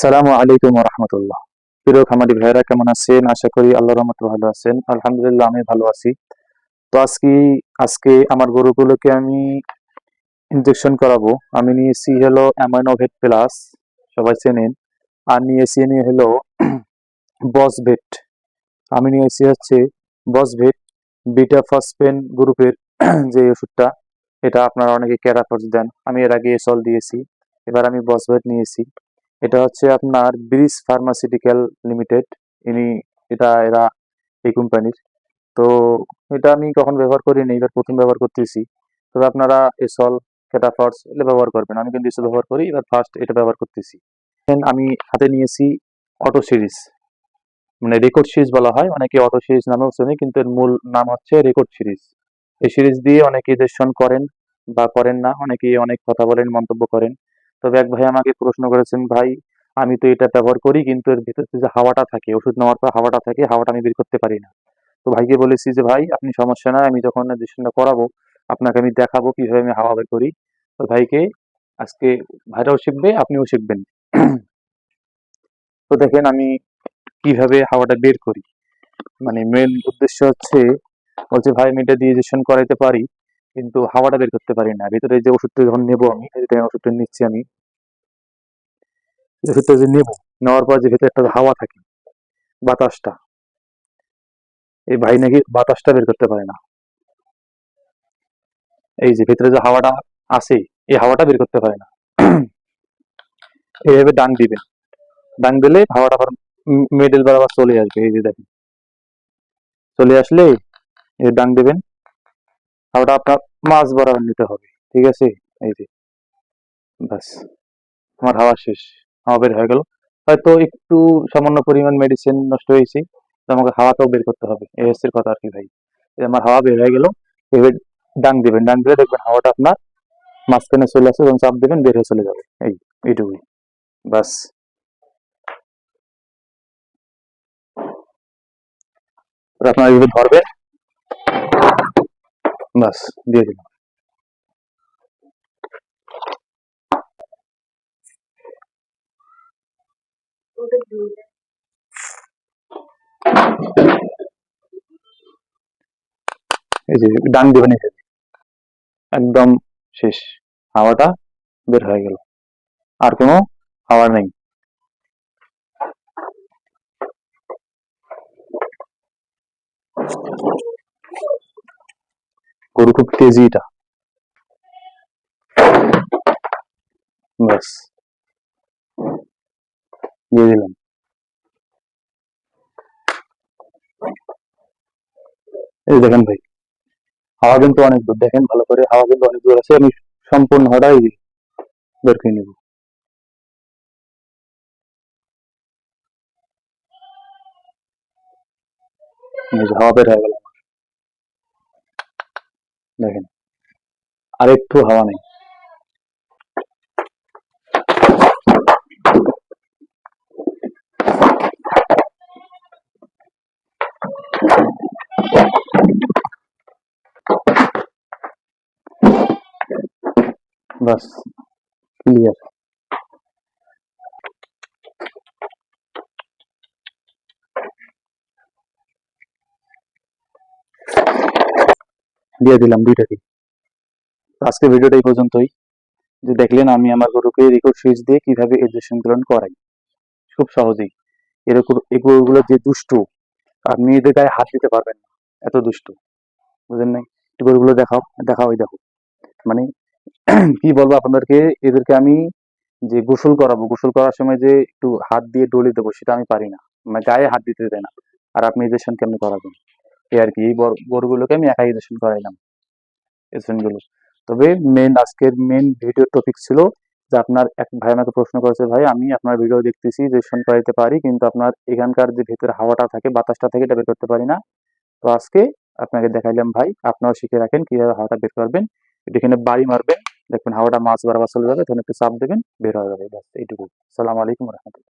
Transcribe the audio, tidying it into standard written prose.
আসসালামু আলাইকুম রহমতুল্লাহ। প্রিয় খামারি ভাইরা কেমন আছেন? আশা করি আল্লাহর রহমতে ভালো আছেন। আলহামদুলিল্লাহ আমি ভালো আছি। তো আজকে আমার গরুগুলোকে আমি ইনজেকশন করাবো। আমি নিয়েছি হলো অ্যামাইনোভেট প্লাস, সবাই চেনেন। আর নিয়ে হলো বসভেট। আমি নিয়েছি হচ্ছে বসভেট বিটা ফসফেন গ্রুপের যে ওষুধটা, এটা আপনারা অনেকে ক্যারাফস দেন। আমি এর আগে এসল দিয়েছি, এবার আমি বসভেট নিয়েছি। এটা হচ্ছে আপনার ব্রিজ ফার্মাসিউটিক্যাল লিমিটেড। ইনি এরা এই কোম্পানির। তো এটা আমি কখন ব্যবহার করিনি, এবার প্রথম ব্যবহার করতেছি। তবে আপনারা এসল ক্যাটাফর্স এগুলো ব্যবহার করবেন। আমি কিন্তু এসল ব্যবহার করি, এবার ফার্স্ট এটা ব্যবহার করতেছি। আমি হাতে নিয়েছি অটো সিরিজ, মানে রেকর্ড সিরিজ বলা হয়, অনেকে অটো সিরিজ নামেও চেনে, কিন্তু এর মূল নাম হচ্ছে রেকর্ড সিরিজ। এই সিরিজ দিয়ে অনেকে ইনজেকশন করেন বা করেন না, অনেকে অনেক কথা বলেন, মন্তব্য করেন। তবে এক ভাই আমাকে প্রশ্ন করেছেন, ভাই আমি তো এটা ব্যবহার করি, কিন্তু এর ভিতরে যে হাওয়াটা থাকে, ওষুধ নেওয়ার পর হাওয়াটা থাকে, হাওয়াটা আমি বের করতে পারি না। তো ভাইকে বলেছি যে ভাই আপনি সমস্যা নাই, আমি যখন ইনজেকশনটা করাবো আপনাকে আমি দেখাবো কিভাবে আমি হাওয়া বের করি। তো ভাইকে আজকে, ভাইরাও শিখবে আপনিও শিখবেন। তো দেখেন আমি কিভাবে হাওয়াটা বের করি। মানে মেন উদ্দেশ্য হচ্ছে, বলছে ভাই আমি এটা দিয়ে ইনজেকশন করাইতে পারি, কিন্তু হাওয়াটা বের করতে পারি না। ভিতরে যে ওষুধটা যখন নেবো, আমি ওষুধটা নিচ্ছি, আমি ওষুধটা যে নেবো, নেওয়ার পর যে ভিতরে একটা হাওয়া থাকে, বাতাসটা, এই ভাই নাকি বাতাসটা বের করতে পারে না। এই যে ভিতরে যে হাওয়াটা আছে, এই হাওয়াটা বের করতে পারে না। এইভাবে ডাং দিবেন, ডাং দিলে হাওয়াটা আবার মিডল বরাবর চলে আসবে। এই যে দেখেন, চলে আসলে এই ডাং দিবেন, হাওয়াটা আপনার মাছ বরাবর নিতে হবে। ঠিক আছে, এই যে বাস, আমার হাওয়া শেষ, হাওয়া বের হয়ে গেল। হয়তো একটু সামান্য পরিমাণ মেডিসিন নষ্ট হয়েছে, তো আমাকে হাওয়াটাও বের করতে হবে, এই হচ্ছে কথা আর কি ভাই। এই আমার হাওয়া বের হয়ে গেল। এবার ডাং দিবেন, ডাং দিলে দেখবেন হাওয়াটা আপনার মাঝখানে চলে আসে, যখন চাপ দিবেন বের হয়ে চলে যাবে। এইটুকুই, বাস। আপনার এইভাবে ধরবেন, বাস, দিয়ে দিলাম। এই যে ডাং দিবেন, একদম শেষ, হাওয়াটা বের হয়ে গেল, আর কোনো হাওয়া নেই। গরু খুব তেজি এটা, বাস, দিয়ে দিলাম। এই দেখেন ভাই, হাওয়া কিন্তু অনেক দূর, দেখেন ভালো করে, হাওয়া কিন্তু অনেক দূর আছে। আমি সম্পূর্ণ হাওয়াটাই বের করে নিব। হাওয়া বের হয়ে গেল, দেখেন আর একটু হাওয়া নেই। বাস, ক্লিয়ার। দিয়ে দিলাম দুইটাকে। আজকে ভিডিওটা এই পর্যন্তই। যে দেখলেন আমি আমার গরুকে রেকর্ড সুইচ দিয়ে কিভাবে ইনজেকশন গ্রহণ করাই, খুব সহজেই। এরকম এই গরুগুলো যে দুষ্টু, আপনি এদের গায়ে হাত দিতে পারবেন না, এত দুষ্টু, বুঝেন নাই? একটু গরুগুলো দেখাও, দেখাও, ওই দেখো। মানে কি বলবো আপনাদেরকে, এদেরকে আমি যে গোসল করাবো, গোসল করার সময় যে একটু হাত দিয়ে ডলে দেবো, সেটা আমি পারি না, মানে গায়ে হাত দিতে দেয় না। আর আপনি ইনজেকশন কেমনি করাবেন, এই আর কি। এই গরুগুলোকে আমি একাই ইনজেকশন করাইলাম, গুলো। তবে আজকের মেন ভিডিও টপিক ছিল যে, আপনার এক ভাই আমাকে প্রশ্ন করেছে, ভাই আমি আপনার ভিডিও দেখতেছি, ইনজেকশন করাইতে পারি, কিন্তু আপনার এখানকার যে ভিতরে হাওয়াটা থাকে, বাতাসটা থাকে, এটা বের করতে পারি না। তো আজকে আপনাকে দেখাইলাম ভাই, আপনারাও শিখে রাখেন কিভাবে হাওয়াটা বের করবেন। এখানে বাড়ি মারবেন, দেখবেন হাওয়াটা মাছ বরাবর চলে যাবে, তখন একটু চাপ দেবেন, বের হয়ে যাবে, ব্যাস এইটুকু। আসসালামু আলাইকুম রহমতুল্লাহ।